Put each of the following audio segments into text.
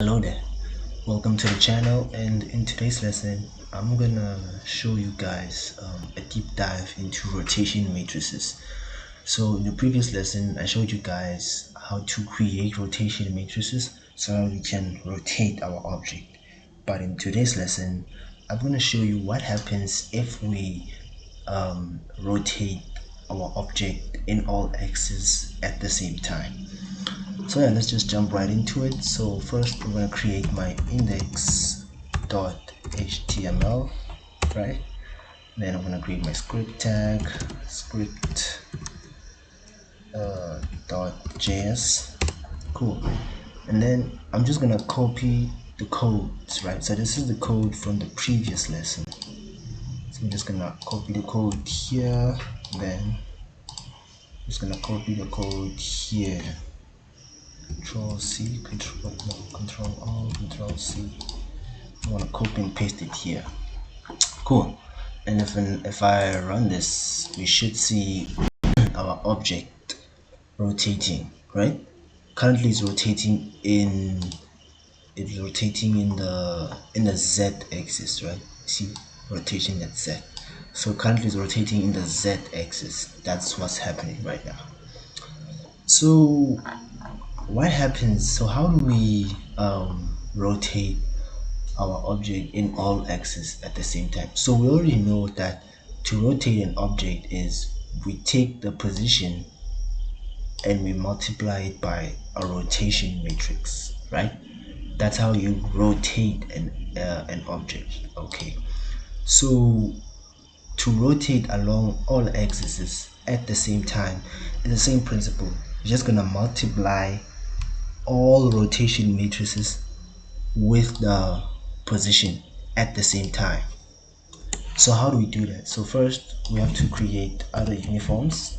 Hello there, welcome to the channel, and in today's lesson I'm gonna show you guys a deep dive into rotation matrices. So in the previous lesson I showed you guys how to create rotation matrices so we can rotate our object, but in today's lesson I'm gonna show you what happens if we rotate our object in all axes at the same time. So yeah, let's just jump right into it. So first I'm going to create my index.html, right? Then I'm going to create my script tag, script .js. Cool. And then I'm just going to copy the codes, right? So this is the code from the previous lesson. So I'm just going to copy the code here, then I'm just going to copy the code here. Control C, Control Alt, Control C. I want to copy and paste it here. Cool. And if I run this, we should see our object rotating, right? Currently it's rotating in the Z axis, right? See, rotation at Z. So currently it's rotating in the Z axis. That's what's happening right now. So what happens? So how do we rotate our object in all axes at the same time? So we already know that to rotate an object is we take the position and we multiply it by a rotation matrix, right? That's how you rotate an object. Okay, so to rotate along all axes at the same time is the same principle. You're just gonna multiply all rotation matrices with the position at the same time. So how do we do that? So first we have to create other uniforms.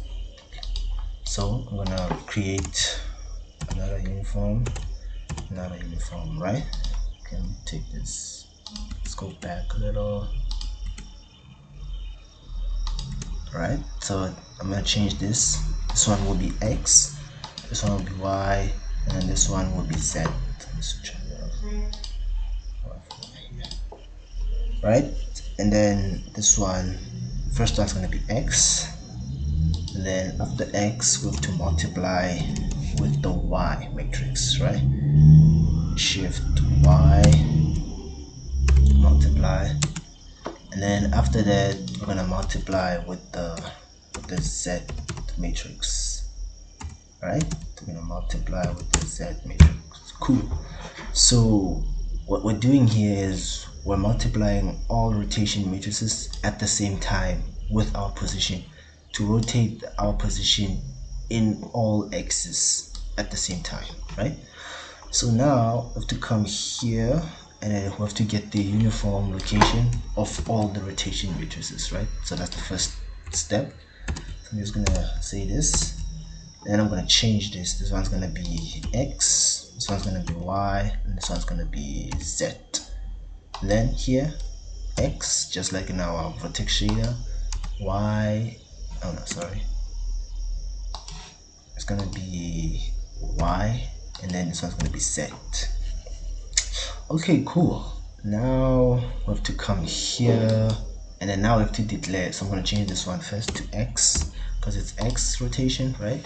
So I'm gonna create another uniform, right? Can we take this, let's go back a little. Right, so I'm gonna change this. This one will be X, this one will be Y, and then this one will be Z. Right, and then this one, first one's going to be X, and then after X we have to multiply with the Y matrix, right? Shift Y, multiply, and then after that we're going to multiply with the Z matrix, right? We're going to multiply with the Z matrix. Cool. So what we're doing here is we're multiplying all rotation matrices at the same time with our position to rotate our position in all axes at the same time, right? So now we have to come here and then we have to get the uniform location of all the rotation matrices, right? So that's the first step. So I'm just gonna say this, and I'm gonna change this. This one's gonna be X, this one's gonna be Y, and this one's gonna be Z. And then here X, just like in our vertex shader. Y, oh no, sorry, it's gonna be Y, and then this one's gonna be Z. Okay, cool. Now we have to come here, and then now we have to declare. So I'm gonna change this one first to X because it's X rotation, right?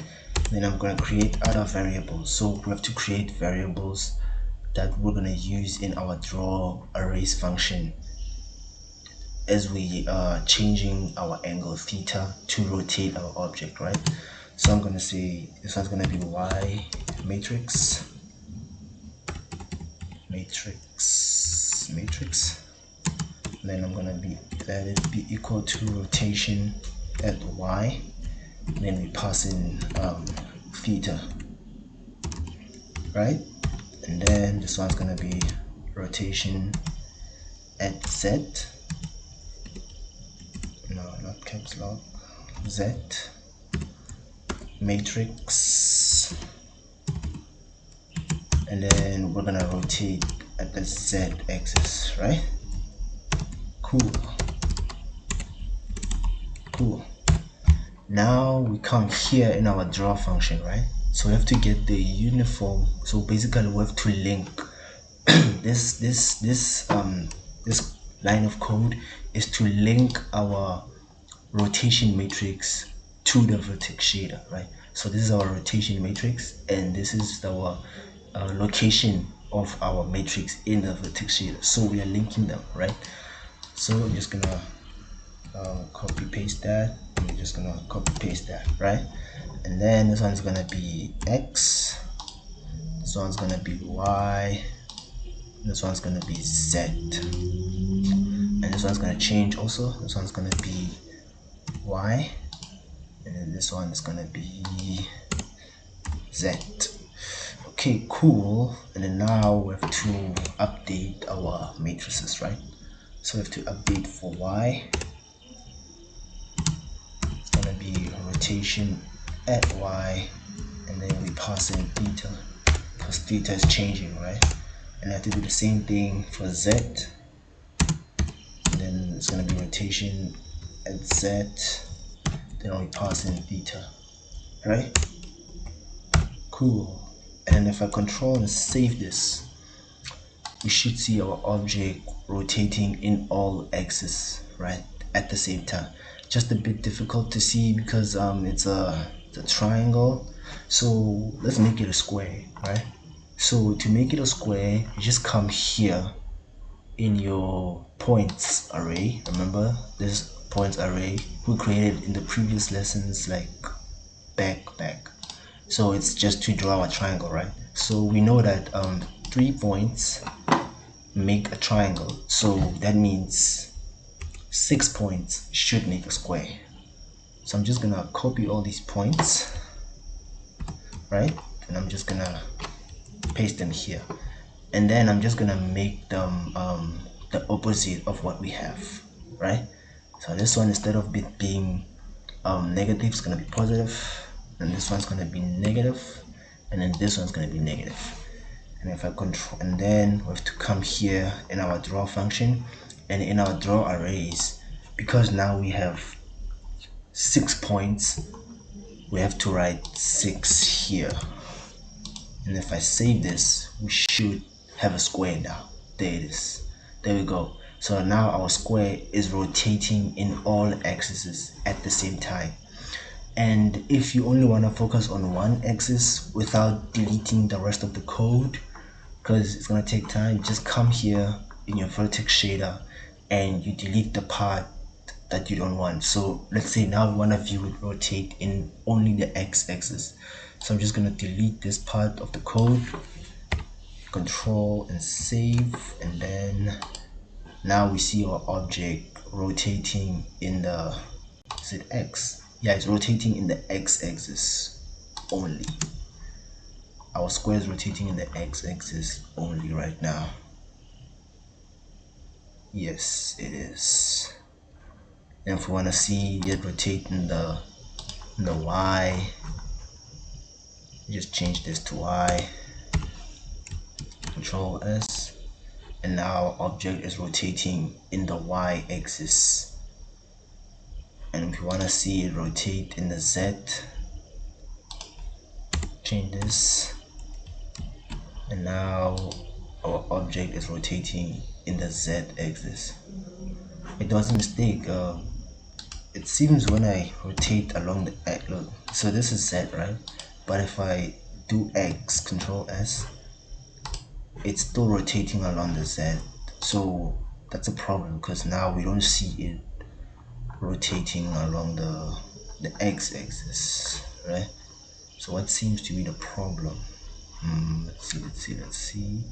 Then I'm going to create other variables. So we have to create variables that we're going to use in our draw arrays function as we are changing our angle theta to rotate our object, right? So I'm going to say this one's going to be Y matrix, and then I'm going to be let it be equal to rotation at Y. And then we pass in theta, right? And then this one's gonna be rotation at Z, no, not caps lock, Z matrix, and then we're gonna rotate at the Z axis, right? Cool. Now we come here in our draw function, right? So we have to get the uniform. So basically we have to link this line of code is to link our rotation matrix to the vertex shader, right? So this is our rotation matrix, and this is our location of our matrix in the vertex shader. So we are linking them, right? So I'm just gonna copy paste that. I'm just gonna copy paste that, right? And then this one's gonna be X. This one's gonna be Y. This one's gonna be Z. And this one's gonna change also. This one's gonna be Y. And then this one is gonna be Z. Okay, cool. And then now we have to update our matrices, right? So we have to update for Y. It's gonna be rotation at Y, and then we pass in theta because theta is changing, right? And I have to do the same thing for Z. And then it's gonna be rotation at Z. Then we pass in theta, right? Cool. And then if I control and save this, we should see our object rotating in all axes, right, at the same time. Just a bit difficult to see because it's a triangle. So let's make it a square, right? So to make it a square, you just come here in your points array. Remember this points array we created in the previous lessons, like back. So it's just to draw a triangle, right? So we know that 3 points make a triangle, so that means 6 points should make a square. So I'm just gonna copy all these points, right? And I'm just gonna paste them here, and then I'm just gonna make them the opposite of what we have, right? So this one, instead of it being negative, it's gonna be positive, and this one's gonna be negative, and then this one's gonna be negative. And if I control, and then we have to come here in our draw function, and in our draw arrays, because now we have 6 points, we have to write 6 here. And if I save this, we should have a square now. There it is. There we go. So now our square is rotating in all axes at the same time. And if you only want to focus on one axis without deleting the rest of the code, because it's going to take time, just come here in your vertex shader and you delete the part that you don't want. So let's say now we want to view it rotate in only the x-axis. So I'm just going to delete this part of the code, control and save, and then now we see our object rotating in the, is it x? Yeah, it's rotating in the x-axis only. Our square is rotating in the x-axis only right now. Yes, it is. And if we want to see it rotate in the y, just change this to y, control S, and now our object is rotating in the y-axis. And if we want to see it rotate in the z, change this, and now our object is rotating in the z-axis. It was a mistake. It seems when I rotate along the x, look, so this is z, right? But if I do x, control S, it's still rotating along the z. So that's a problem because now we don't see it rotating along the x-axis, right? So what seems to be the problem? Let's see.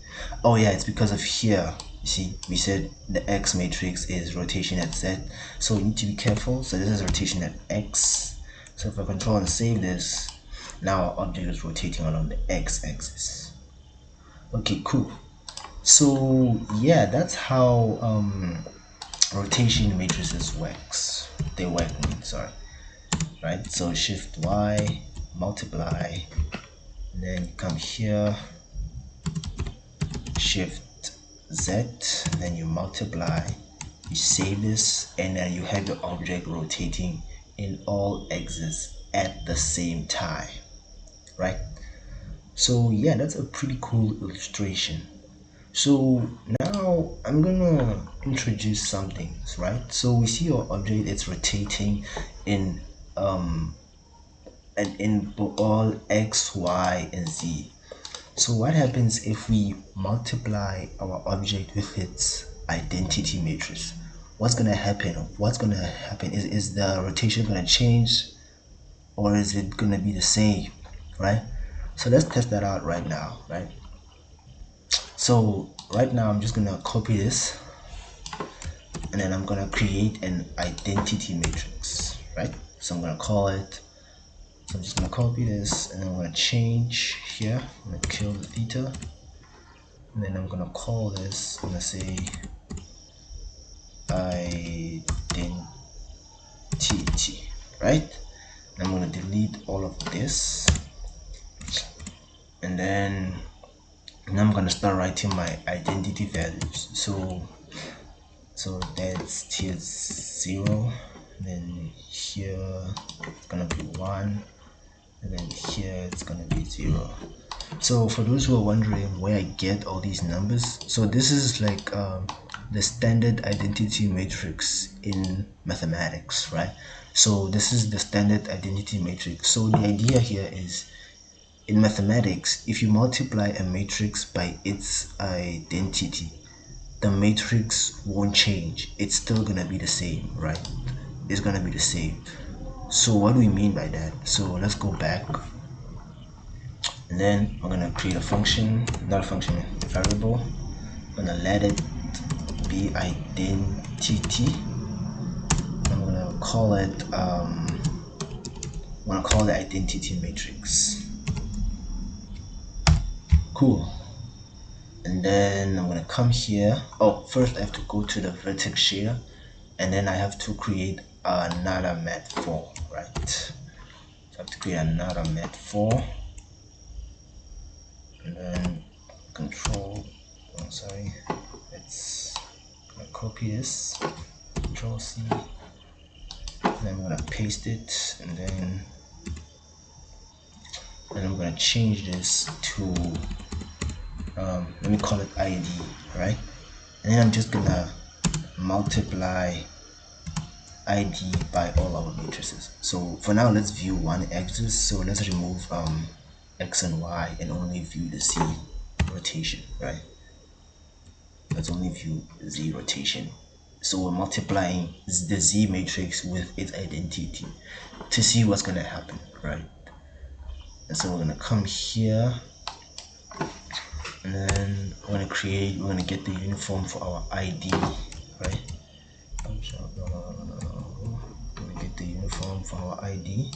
Oh yeah, it's because of here. You see, we said the x matrix is rotation at z, so we need to be careful. So this is rotation at x. So if I control and save this, now our object is rotating along the x-axis. Okay, cool. So yeah, that's how rotation matrices works. They work, sorry. Right? So shift Y, multiply, and then you come here, shift Z, and then you multiply, you save this, and then you have your object rotating in all axes at the same time, right? So yeah, that's a pretty cool illustration. So now I'm gonna introduce something, right? So we see our object, it's rotating in and in all x, y, and z. So what happens if we multiply our object with its identity matrix? What's gonna happen? What's gonna happen is the rotation gonna change, or is it gonna be the same, right? So let's test that out right now, right? So right now I'm just gonna copy this, and then I'm gonna create an identity matrix, right? So I'm gonna call it, so I'm just gonna copy this, and I'm gonna change here. I'm gonna kill the theta, and then I'm gonna call this, I'm gonna say identity, right? And I'm gonna delete all of this, and then now I'm gonna start writing my identity values. So that's here 0, then here it's gonna be 1, and then here it's gonna be 0. So for those who are wondering where I get all these numbers, so this is like the standard identity matrix in mathematics, right? So this is the standard identity matrix. So the idea here is, in mathematics, if you multiply a matrix by its identity, the matrix won't change. It's still gonna be the same, right? It's gonna be the same. So what do we mean by that? So let's go back, and then we're gonna create a function, not a function, a variable. I'm gonna let it be identity. I'm gonna call it the identity matrix. Cool. And then I'm gonna come here. Oh, first I have to go to the vertex shader, and then I have to create another mat4, right? So I have to create another mat4, and then control, oh sorry, let's copy this, control C, and then I'm gonna paste it, and then I'm gonna change this to let me call it ID, right? And then I'm just gonna multiply ID by all our matrices. So for now, let's view one axis. So let's remove x and y and only view the z rotation, right? Let's only view z rotation. So we're multiplying the z matrix with its identity to see what's gonna happen, right? And so we're gonna come here, and then we're gonna get the uniform for our ID, right? We're gonna get the uniform for our ID.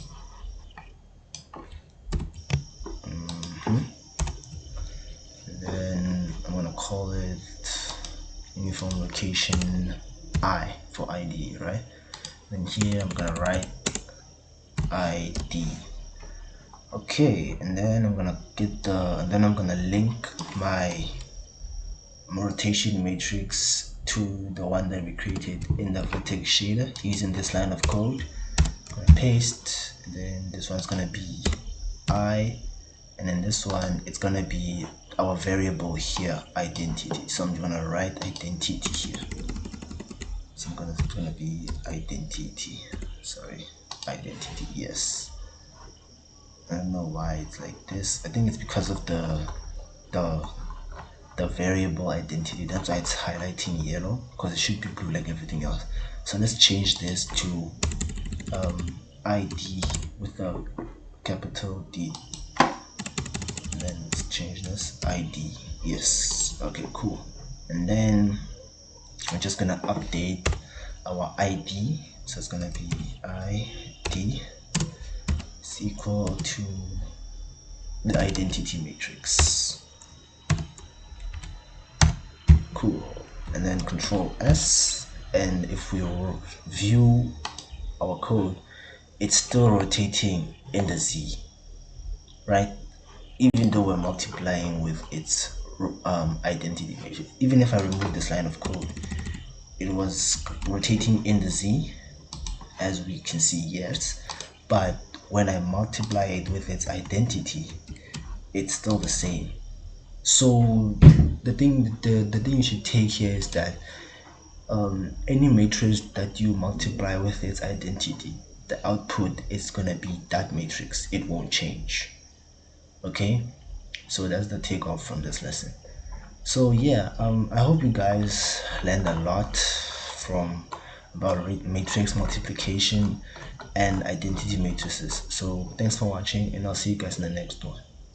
And then I'm gonna call it uniform location I for ID, right? Then here I'm gonna write ID. Okay, and then I'm gonna link my rotation matrix to the one that we created in the vertex shader using this line of code. I'm gonna paste, and then this one's gonna be I, and then this one, it's gonna be our variable here, identity. So I'm gonna write identity here. So it's gonna be identity. Sorry, identity. Yes. I don't know why it's like this. I think it's because of the variable identity. That's why it's highlighting yellow, because it should be blue like everything else. So let's change this to ID with a capital D. And then let's change this ID. Yes. Okay, cool. And then we're just gonna update our ID. So it's gonna be ID is equal to the identity matrix. Cool. And then control S, and if we view our code, it's still rotating in the Z, right? Even though we're multiplying with its identity matrix. Even if I remove this line of code, it was rotating in the Z, as we can see, yes, but when I multiply it with its identity, it's still the same. So the thing you should take here is that any matrix that you multiply with its identity, the output is gonna be that matrix. It won't change. Okay, so that's the takeoff from this lesson. So yeah, I hope you guys learned a lot from about matrix multiplication and identity matrices. So thanks for watching, and I'll see you guys in the next one.